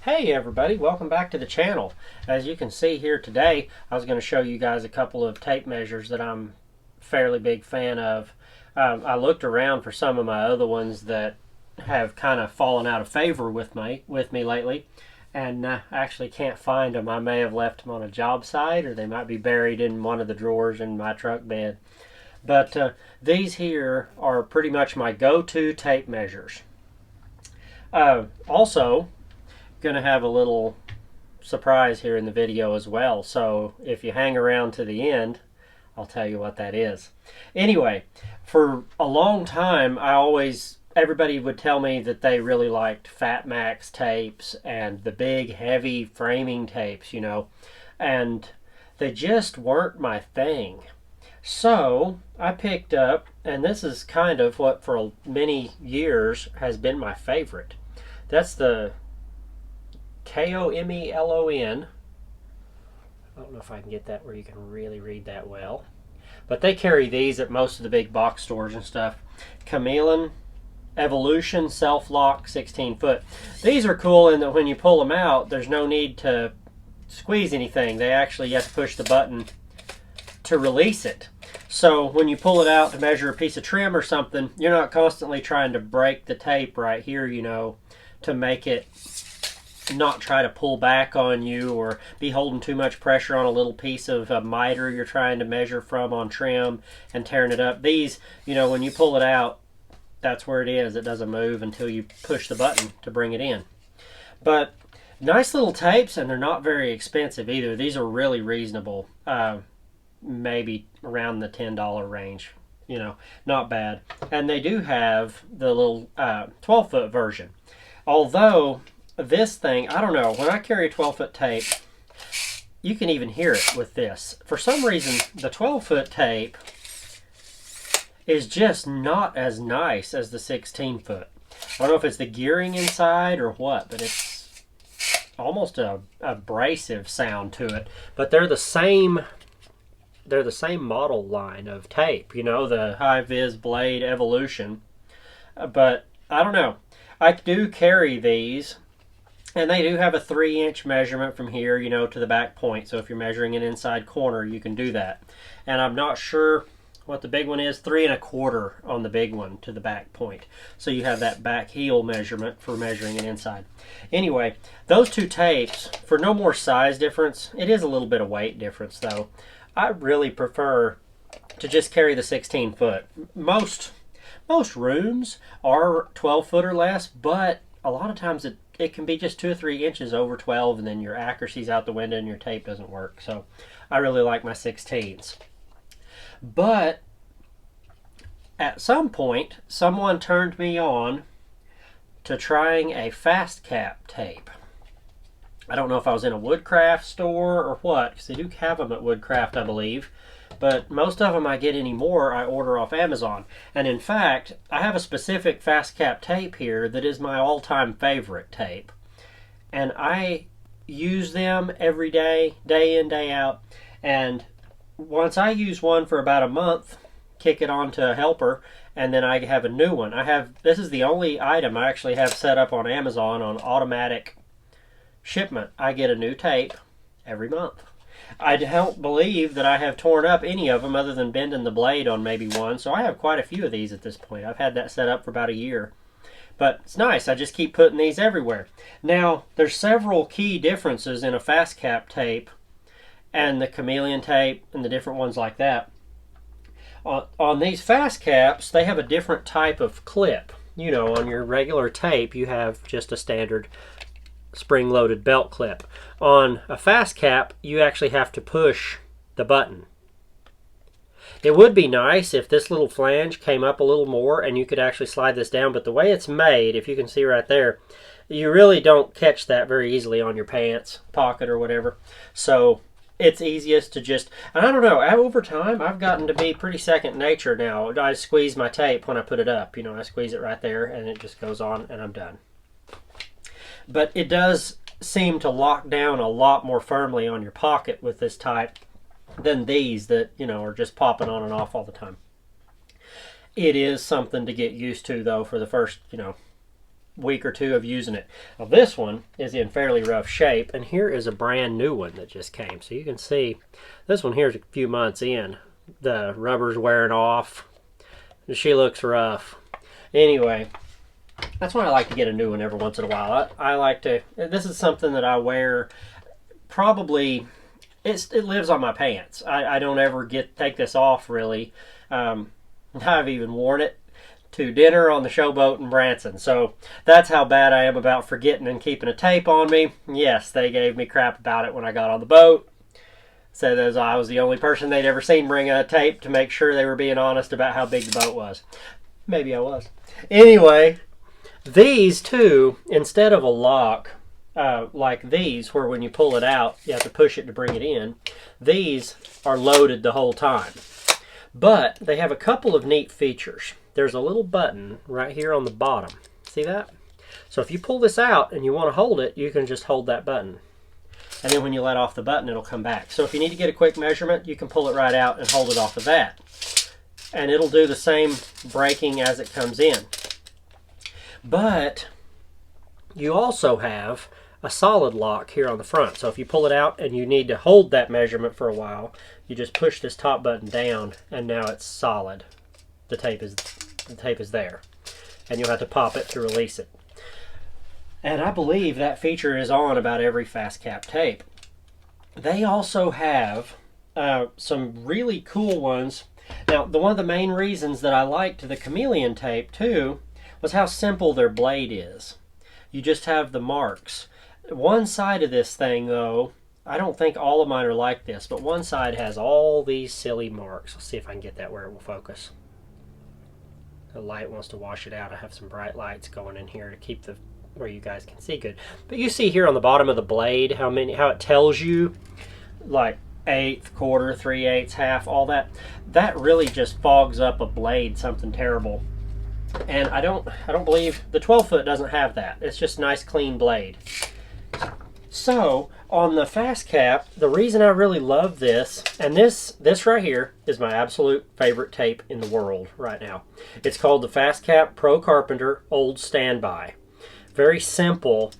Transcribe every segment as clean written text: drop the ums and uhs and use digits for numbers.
Hey everybody, welcome back to the channel. As you can see here today, I was going to show you guys a couple of tape measures that I'm a fairly big fan of. I looked around for some of my other ones that have kind of fallen out of favor with me lately, and I actually can't find them. I may have left them on a job site, or they might be buried in one of the drawers in my truck bed. But these here are pretty much my go-to tape measures. Also, going to have a little surprise here in the video as well, so if you hang around to the end, I'll tell you what that is. Anyway, for a long time everybody would tell me that they really liked Fat Max tapes and the big heavy framing tapes, you know, and they just weren't my thing. So I picked up, and this is kind of what for many years has been my favorite. That's the Komelon. I don't know if I can get that where you can really read that well, but they carry these at most of the big box stores and stuff. Chameleon Evolution Self-Lock 16 foot. These are cool in that when you pull them out, there's no need to squeeze anything. You have to push the button to release it. So when you pull it out to measure a piece of trim or something, you're not constantly trying to break the tape right here, you know, to make it not try to pull back on you or be holding too much pressure on a little piece of a miter you're trying to measure from on trim and tearing it up. These, you know, when you pull it out, that's where it is. It doesn't move until you push the button to bring it in. But nice little tapes, and they're not very expensive either. These are really reasonable, maybe around the $10 range, you know, not bad. And they do have the little 12-foot version. Although this thing, I don't know, when I carry a 12-foot tape, you can even hear it with this. For some reason, the 12-foot tape is just not as nice as the 16-foot. I don't know if it's the gearing inside or what, but it's almost a abrasive sound to it. But they're the same model line of tape, you know, the high-vis blade Evolution. But I don't know. I do carry these. And they do have a 3-inch measurement from here, you know, to the back point. So if you're measuring an inside corner, you can do that. And I'm not sure what the big one is, 3 1/4 on the big one to the back point. So you have that back heel measurement for measuring an inside. Anyway, those two tapes, for no more size difference, it is a little bit of weight difference though. I really prefer to just carry the 16-foot. Most rooms are 12-foot or less, but a lot of times it can be just 2 or 3 inches over 12, and then your accuracy's out the window and your tape doesn't work. So I really like my 16s. But at some point, someone turned me on to trying a FastCap tape. I don't know if I was in a woodcraft store or what, because they do have them at Woodcraft, I believe. But most of them I get anymore, I order off Amazon. And in fact, I have a specific FastCap tape here that is my all-time favorite tape. And I use them every day, day in, day out. And once I use one for about a month, kick it onto a helper, and then I have a new one. This is the only item I actually have set up on Amazon on automatic shipment. I get a new tape every month. I don't believe that I have torn up any of them other than bending the blade on maybe one, so I have quite a few of these at this point. I've had that set up for about a year. But it's nice, I just keep putting these everywhere. Now, there's several key differences in a FastCap tape and the Chameleon tape and the different ones like that. On these FastCaps, they have a different type of clip. You know, on your regular tape, you have just a standard spring-loaded belt clip. On a FastCap, you actually have to push the button. It would be nice if this little flange came up a little more and you could actually slide this down, but the way it's made, if you can see right there, you really don't catch that very easily on your pants pocket or whatever. So it's easiest to just, and I don't know, over time I've gotten to be pretty second nature now. I squeeze my tape when I put it up. You know, I squeeze it right there and it just goes on and I'm done. But it does seem to lock down a lot more firmly on your pocket with this type than these that, you know, are just popping on and off all the time. It is something to get used to though for the first, you know, week or two of using it. Now this one is in fairly rough shape, and here is a brand new one that just came. So you can see this one here is a few months in. The rubber's wearing off. She looks rough. Anyway, that's why I like to get a new one every once in a while. I like to, this is something that I wear probably, it lives on my pants. I don't ever take this off really. I've even worn it to dinner on the showboat in Branson. So that's how bad I am about forgetting and keeping a tape on me. Yes, they gave me crap about it when I got on the boat. Said as I was the only person they'd ever seen bring a tape to make sure they were being honest about how big the boat was. Maybe I was. Anyway, these two, instead of a lock like these, where when you pull it out, you have to push it to bring it in, these are loaded the whole time. But they have a couple of neat features. There's a little button right here on the bottom. See that? So if you pull this out and you want to hold it, you can just hold that button. And then when you let off the button, it'll come back. So if you need to get a quick measurement, you can pull it right out and hold it off of that. And it'll do the same braking as it comes in. But you also have a solid lock here on the front. So if you pull it out and you need to hold that measurement for a while, you just push this top button down and now it's solid. The tape is there. And you'll have to pop it to release it. And I believe that feature is on about every FastCap tape. They also have some really cool ones. Now, one of the main reasons that I liked the Chameleon tape too was how simple their blade is. You just have the marks. One side of this thing though, I don't think all of mine are like this, but one side has all these silly marks. Let's see if I can get that where it will focus. The light wants to wash it out. I have some bright lights going in here to keep the where you guys can see good. But you see here on the bottom of the blade how it tells you like eighth, quarter, 3/8, half, all that. That really just fogs up a blade something terrible. And I don't believe the 12-foot doesn't have that. It's just a nice clean blade. So on the FastCap, the reason I really love this, and this right here is my absolute favorite tape in the world right now. It's called the FastCap Pro Carpenter Old Standby. Very simple,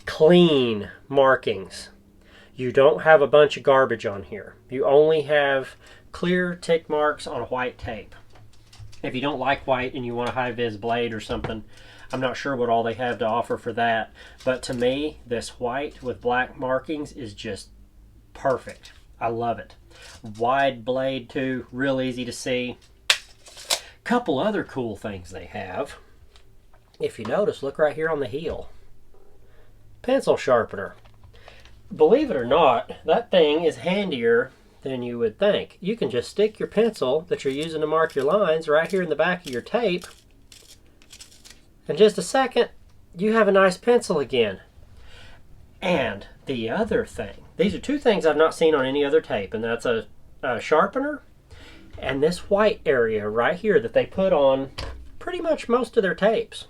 clean markings. You don't have a bunch of garbage on here. You only have clear tick marks on a white tape. If you don't like white and you want a high-vis blade or something, I'm not sure what all they have to offer for that. But to me, this white with black markings is just perfect. I love it. Wide blade too, real easy to see. Couple other cool things they have. If you notice, look right here on the heel. Pencil sharpener. Believe it or not, that thing is handier than you would think. You can just stick your pencil that you're using to mark your lines right here in the back of your tape. In just a second, you have a nice pencil again. And the other thing, these are two things I've not seen on any other tape, and that's a sharpener and this white area right here that they put on pretty much most of their tapes.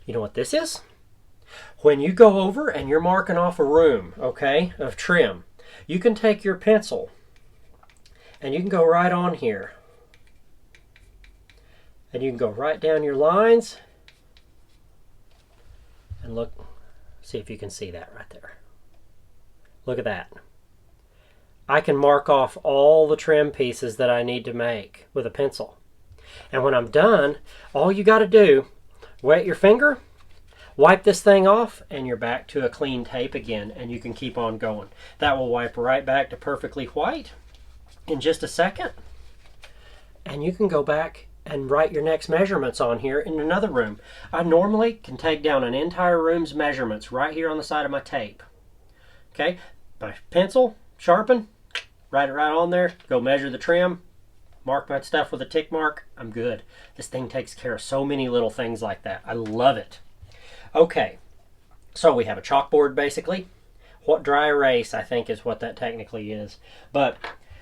You know what this is? When you go over and you're marking off a room, okay, of trim, you can take your pencil and you can go right on here. And you can go right down your lines and look, see if you can see that right there. Look at that. I can mark off all the trim pieces that I need to make with a pencil. And when I'm done, all you got to do, wet your finger, wipe this thing off, and you're back to a clean tape again, and you can keep on going. That will wipe right back to perfectly white in just a second. And you can go back and write your next measurements on here in another room. I normally can take down an entire room's measurements right here on the side of my tape. Okay, my pencil, sharpen, write it right on there, go measure the trim, mark my stuff with a tick mark, I'm good. This thing takes care of so many little things like that. I love it. Okay, so we have a chalkboard basically. What dry erase, I think, is what that technically is. But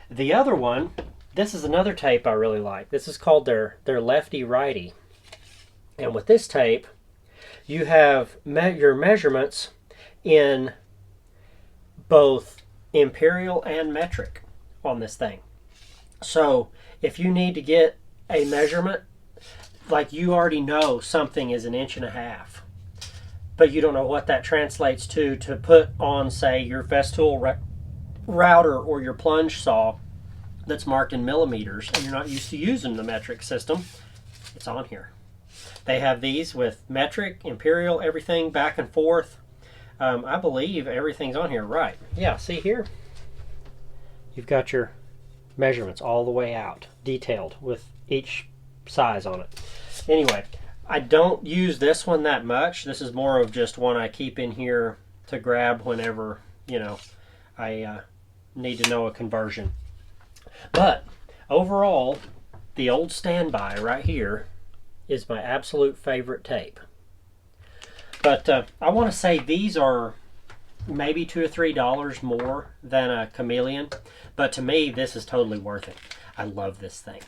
the other one, this is another tape I really like. This is called their lefty righty. And with this tape, you have your measurements in both imperial and metric on this thing. So if you need to get a measurement, like you already know something is 1.5 inches, but you don't know what that translates to put on, say, your Festool router or your plunge saw that's marked in millimeters, and you're not used to using the metric system, it's on here. They have these with metric, imperial, everything back and forth. I believe everything's on here, right? Yeah, see here? You've got your measurements all the way out, detailed with each size on it. Anyway, I don't use this one that much. This is more of just one I keep in here to grab whenever, you know, I need to know a conversion. But overall, the old standby right here is my absolute favorite tape. But I want to say these are maybe $2 or $3 more than a Chameleon, but to me this is totally worth it. I love this thing.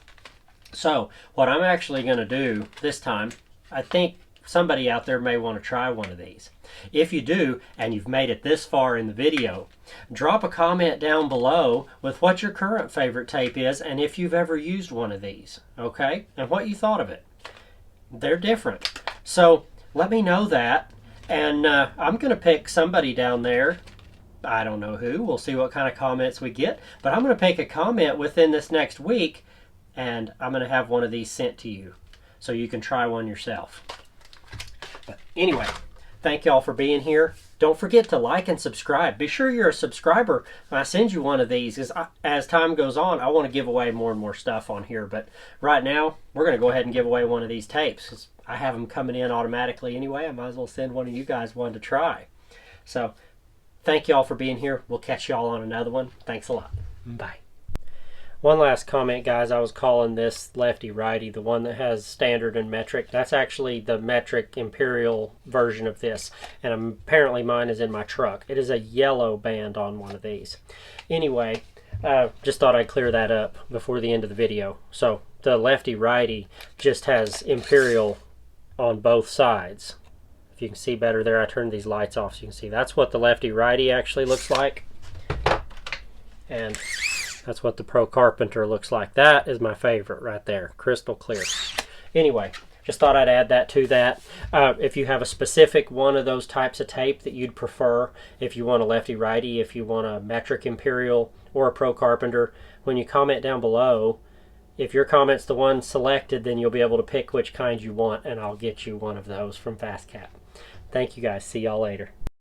So what I'm actually going to do this time, I think somebody out there may want to try one of these. If you do, and you've made it this far in the video, drop a comment down below with what your current favorite tape is and if you've ever used one of these, okay? And what you thought of it. They're different. So let me know that, and I'm going to pick somebody down there. I don't know who. We'll see what kind of comments we get. But I'm going to pick a comment within this next week, and I'm going to have one of these sent to you so you can try one yourself. But anyway, thank y'all for being here. Don't forget to like and subscribe. Be sure you're a subscriber when I send you one of these, because as time goes on, I want to give away more and more stuff on here. But right now, we're going to go ahead and give away one of these tapes, because I have them coming in automatically anyway. I might as well send one of you guys one to try. So thank y'all for being here. We'll catch y'all on another one. Thanks a lot. Bye. One last comment, guys. I was calling this lefty-righty, the one that has standard and metric. That's actually the metric imperial version of this, and apparently mine is in my truck. It is a yellow band on one of these. Anyway, just thought I'd clear that up before the end of the video. So the lefty-righty just has imperial on both sides. If you can see better there, I turned these lights off so you can see. That's what the lefty-righty actually looks like. And that's what the Pro Carpenter looks like. That is my favorite right there, crystal clear. Anyway, just thought I'd add that to that. If you have a specific one of those types of tape that you'd prefer, if you want a lefty-righty, if you want a metric imperial or a Pro Carpenter, when you comment down below, if your comment's the one selected, then you'll be able to pick which kind you want, and I'll get you one of those from FastCap. Thank you guys. See y'all later.